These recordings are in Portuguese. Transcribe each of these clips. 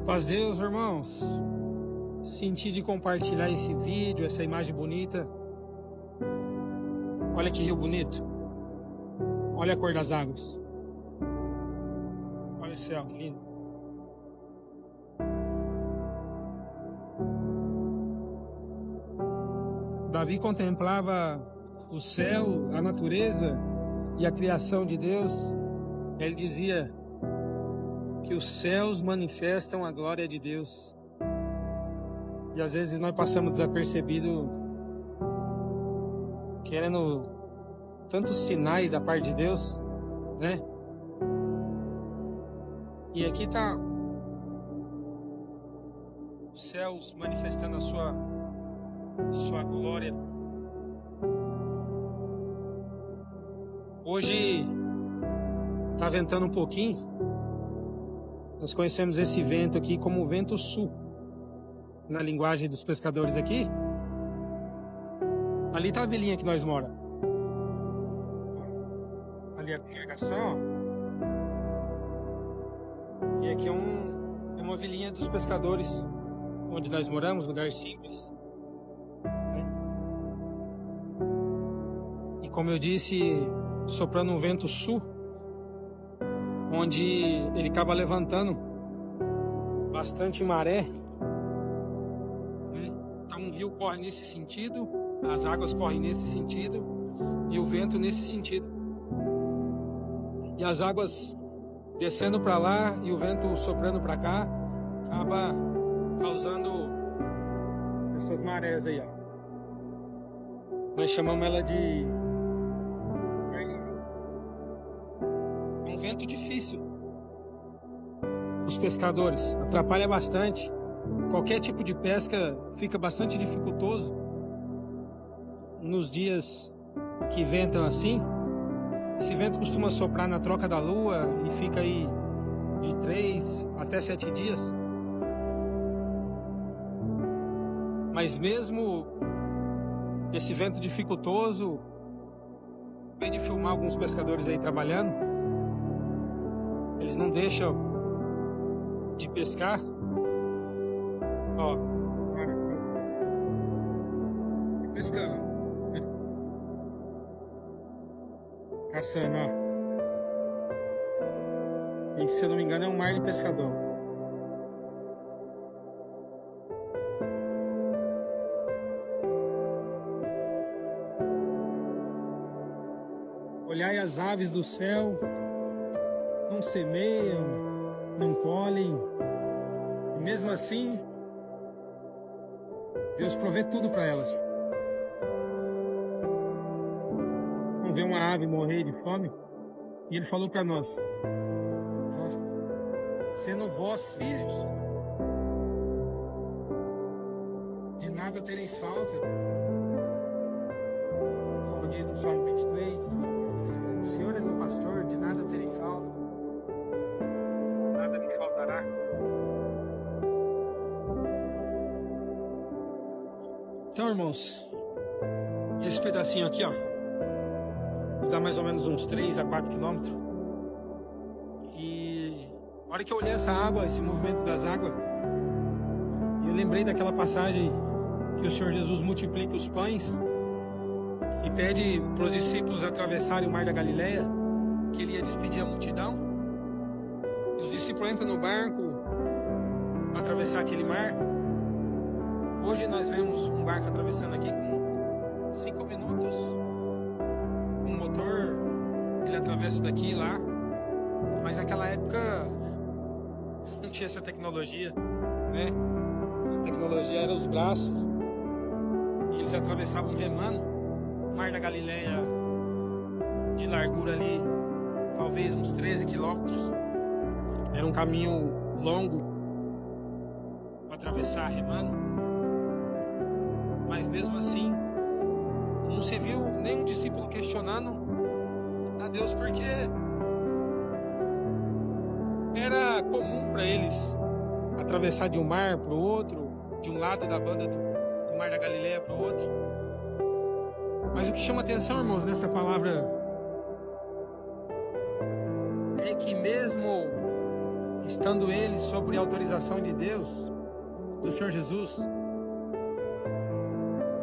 Paz Deus, irmãos. Senti de compartilhar esse vídeo, essa imagem bonita. Olha que rio bonito. Olha a cor das águas. Olha o céu, que lindo. Davi contemplava o céu, a natureza e a criação de Deus. Ele dizia que os céus manifestam a glória de Deus. E às vezes nós passamos desapercebido, querendo tantos sinais da parte de Deus, né? E aqui está os céus manifestando a sua glória. Hoje está ventando um pouquinho. Nós conhecemos esse vento aqui como o vento sul, na linguagem dos pescadores aqui. Ali está a vilinha que nós mora. Ali a congregação. E aqui é uma vilinha dos pescadores, onde nós moramos, lugar simples. E como eu disse, soprando um vento sul, onde ele acaba levantando bastante maré. Então o rio corre nesse sentido, as águas correm nesse sentido e o vento nesse sentido. E as águas descendo para lá e o vento soprando para cá acaba causando essas marés aí, ó. Nós chamamos ela de um vento difícil. Os pescadores atrapalha bastante. Qualquer tipo de pesca fica bastante dificultoso nos dias que ventam assim. Esse vento costuma soprar na troca da lua e fica aí de 3 até 7 dias. Mas mesmo esse vento dificultoso, vem de filmar alguns pescadores aí trabalhando, eles não deixam de pescar. Ó, pescando, caçando, ó. E se eu não me engano é um mar de pescador. Olhai as aves do céu, não semeiam, não colhem, e mesmo assim Deus provê tudo para elas. Não vê uma ave morrer de fome. E Ele falou para nós: sendo vós filhos, de nada tereis falta. Como diz o Salmo 23, o Senhor é meu pastor, de nada terei falta, nada me faltará. Então, irmãos, esse pedacinho aqui, ó, dá mais ou menos uns 3 a 4 quilômetros. E na hora que eu olhei essa água, esse movimento das águas, eu lembrei daquela passagem que o Senhor Jesus multiplica os pães e pede para os discípulos atravessarem o mar da Galileia, que Ele ia despedir a multidão. Os discípulos entram no barco para atravessar aquele mar. Hoje nós vemos um barco atravessando aqui com 5 minutos. Um motor, ele atravessa daqui e lá. Mas naquela época não tinha essa tecnologia, né? A tecnologia era os braços. E eles atravessavam remando. O mar da Galileia, de largura ali, talvez uns 13 quilômetros. Era um caminho longo para atravessar remando. Mas mesmo assim, não se viu nenhum discípulo questionando a Deus, porque era comum para eles atravessar de um mar para o outro, de um lado da banda do mar da Galileia para o outro. Mas o que chama atenção, irmãos, nessa palavra é que mesmo estando ele sobre a autorização de Deus, do Senhor Jesus,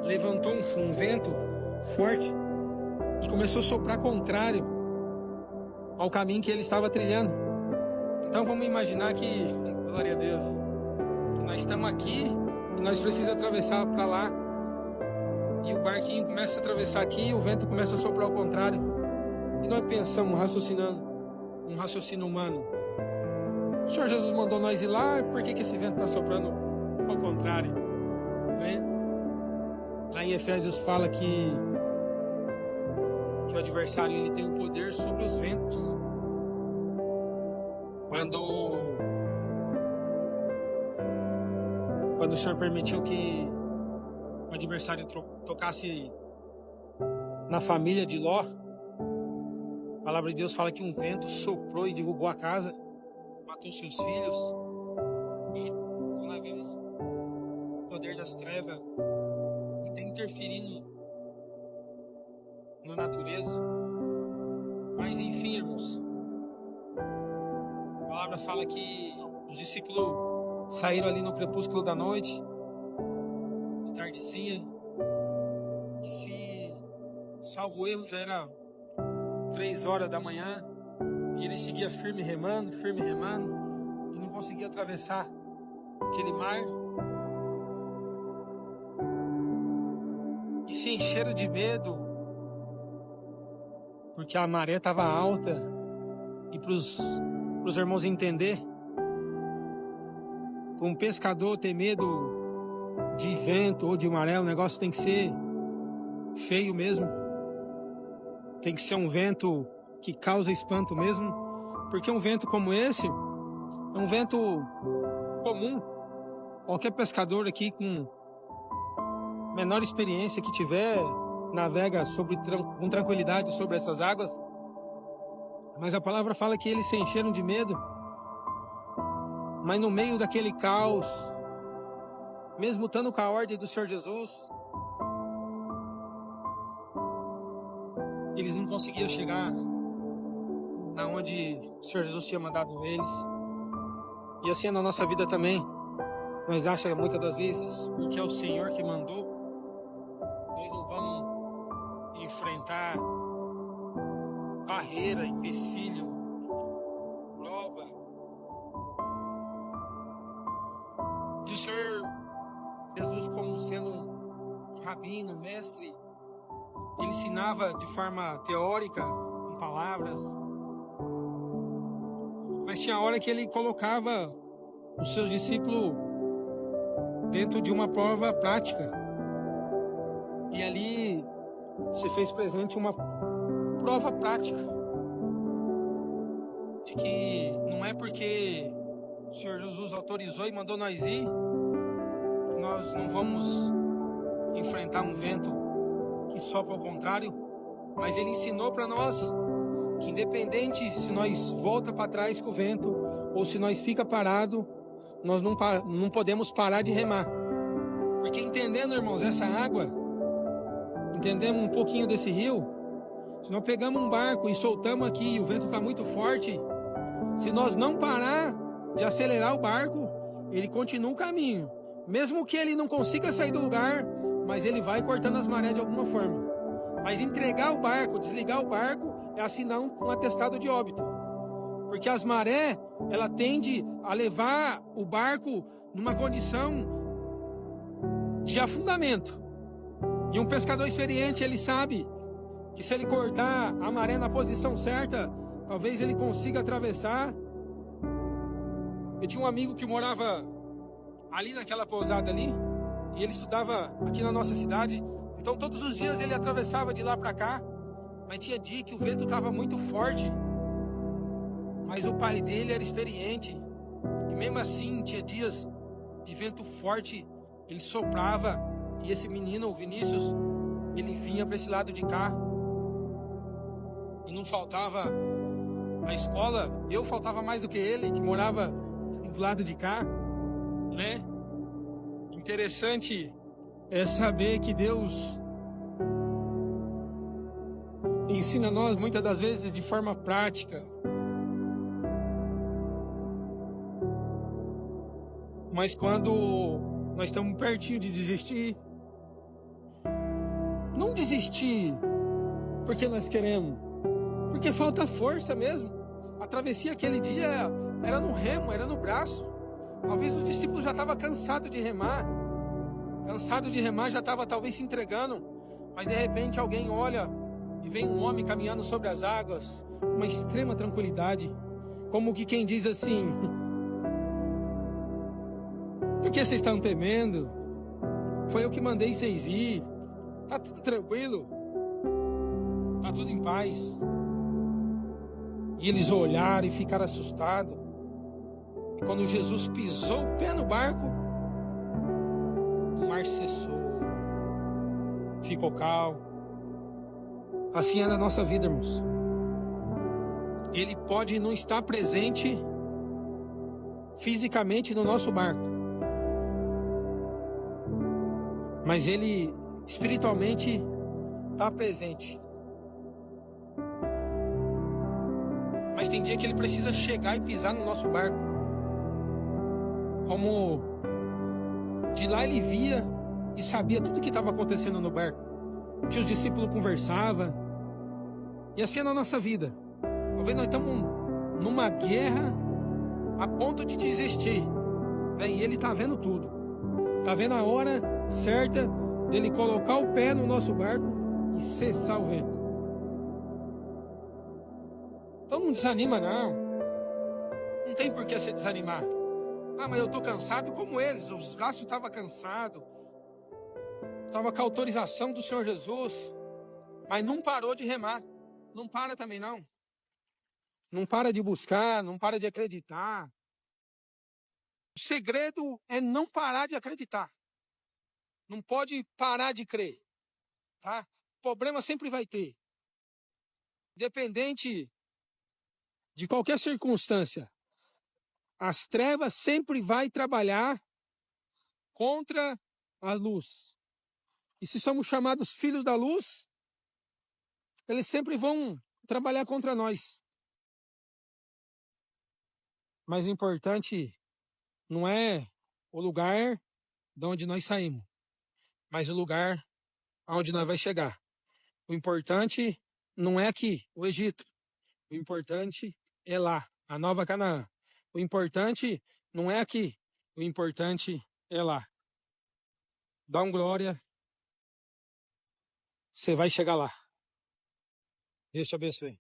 levantou um vento forte e começou a soprar contrário ao caminho que ele estava trilhando. Então vamos imaginar que, glória a Deus, que nós estamos aqui e nós precisamos atravessar para lá, e o barquinho começa a atravessar aqui e o vento começa a soprar ao contrário. E nós pensamos, raciocinando, um raciocínio humano: o Senhor Jesus mandou nós ir lá, por que esse vento está soprando ao contrário? Né? Lá em Efésios fala que o adversário ele tem o poder sobre os ventos. Quando o Senhor permitiu que o adversário tocasse na família de Ló, a palavra de Deus fala que um vento soprou e derrubou a casa, matou seus filhos. E nós vemos o poder das trevas que está interferindo na natureza. Mas enfim, irmãos, a palavra fala que os discípulos saíram ali no crepúsculo da noite, de tardezinha, e se salvo erro já era 3 horas da manhã, e ele seguia firme remando, e não conseguia atravessar aquele mar. E se encheram de medo, porque a maré estava alta. E para os irmãos entender, para um pescador ter medo de vento ou de maré, o negócio tem que ser feio mesmo. Tem que ser um vento que causa espanto mesmo, porque um vento como esse é um vento comum. Qualquer pescador aqui com menor experiência que tiver, navega com tranquilidade sobre essas águas. Mas a palavra fala que eles se encheram de medo. Mas no meio daquele caos, mesmo estando com a ordem do Senhor Jesus, eles não conseguiam chegar na onde o Senhor Jesus tinha mandado eles. E assim é na nossa vida também. Nós achamos muitas das vezes, porque é o Senhor que mandou, nós não vamos enfrentar barreira, empecilho, prova. E o Senhor Jesus, como sendo um rabino, mestre, ele ensinava de forma teórica, com palavras, mas tinha hora que ele colocava os seus discípulos dentro de uma prova prática. E ali se fez presente uma prova prática de que não é porque o Senhor Jesus autorizou e mandou nós ir que nós não vamos enfrentar um vento que sopra ao contrário, mas ele ensinou para nós que independente se nós volta para trás com o vento ou se nós fica parado, nós não podemos parar de remar. Porque entendendo, irmãos, essa água, entendemos um pouquinho desse rio, se nós pegamos um barco e soltamos aqui e o vento está muito forte, se nós não parar de acelerar o barco, ele continua o caminho. Mesmo que ele não consiga sair do lugar, mas ele vai cortando as marés de alguma forma. Mas entregar o barco, desligar o barco, é assinar um atestado de óbito. Porque as marés, ela tende a levar o barco numa condição de afundamento. E um pescador experiente, ele sabe que se ele cortar a maré na posição certa, talvez ele consiga atravessar. Eu tinha um amigo que morava ali naquela pousada ali, e ele estudava aqui na nossa cidade. Então todos os dias ele atravessava de lá para cá, mas tinha dia que o vento estava muito forte. Mas o pai dele era experiente, e mesmo assim tinha dias de vento forte, ele soprava, e esse menino, o Vinícius, ele vinha para esse lado de cá, e não faltava a escola. Eu faltava mais do que ele, que morava do lado de cá, né? Interessante é saber que Deus ensina a nós muitas das vezes de forma prática. Mas quando nós estamos pertinho de desistir, não desistir porque nós queremos, porque falta força mesmo. A travessia aquele dia era no remo, era no braço. Talvez os discípulos já estavam cansados de remar. Já estava talvez se entregando. Mas de repente alguém olha e vem um homem caminhando sobre as águas, uma extrema tranquilidade. Como que quem diz assim: por que vocês estão temendo? Foi eu que mandei vocês ir. Tá tudo tranquilo. Tá tudo em paz. E eles olharam e ficaram assustados. E quando Jesus pisou o pé no barco, o mar cessou. Ficou calmo. Assim é na nossa vida, irmãos. Ele pode não estar presente fisicamente no nosso barco, mas ele espiritualmente está presente. Mas tem dia que ele precisa chegar e pisar no nosso barco. Como de lá ele via e sabia tudo o que estava acontecendo no barco, que os discípulos conversavam. E assim é na nossa vida. Talvez nós estamos numa guerra a ponto de desistir, né? E ele está vendo tudo. Está vendo a hora certa dele colocar o pé no nosso barco e cessar o vento. Então não desanima não. Não tem por que se desanimar. Ah, mas eu estou cansado como eles. Os braços estavam cansados. Estava com a autorização do Senhor Jesus. Mas não parou de remar. Não para também não. Não para de buscar, não para de acreditar. O segredo é não parar de acreditar. Não pode parar de crer, tá? Problema sempre vai ter. Independente de qualquer circunstância, as trevas sempre vai trabalhar contra a luz. E se somos chamados filhos da luz, eles sempre vão trabalhar contra nós. Mas o importante não é o lugar de onde nós saímos, mas o lugar aonde nós vai chegar. O importante não é aqui, o Egito. O importante é lá, a Nova Canaã. O importante não é aqui, o importante é lá. Dá um glória, você vai chegar lá. Deus te abençoe.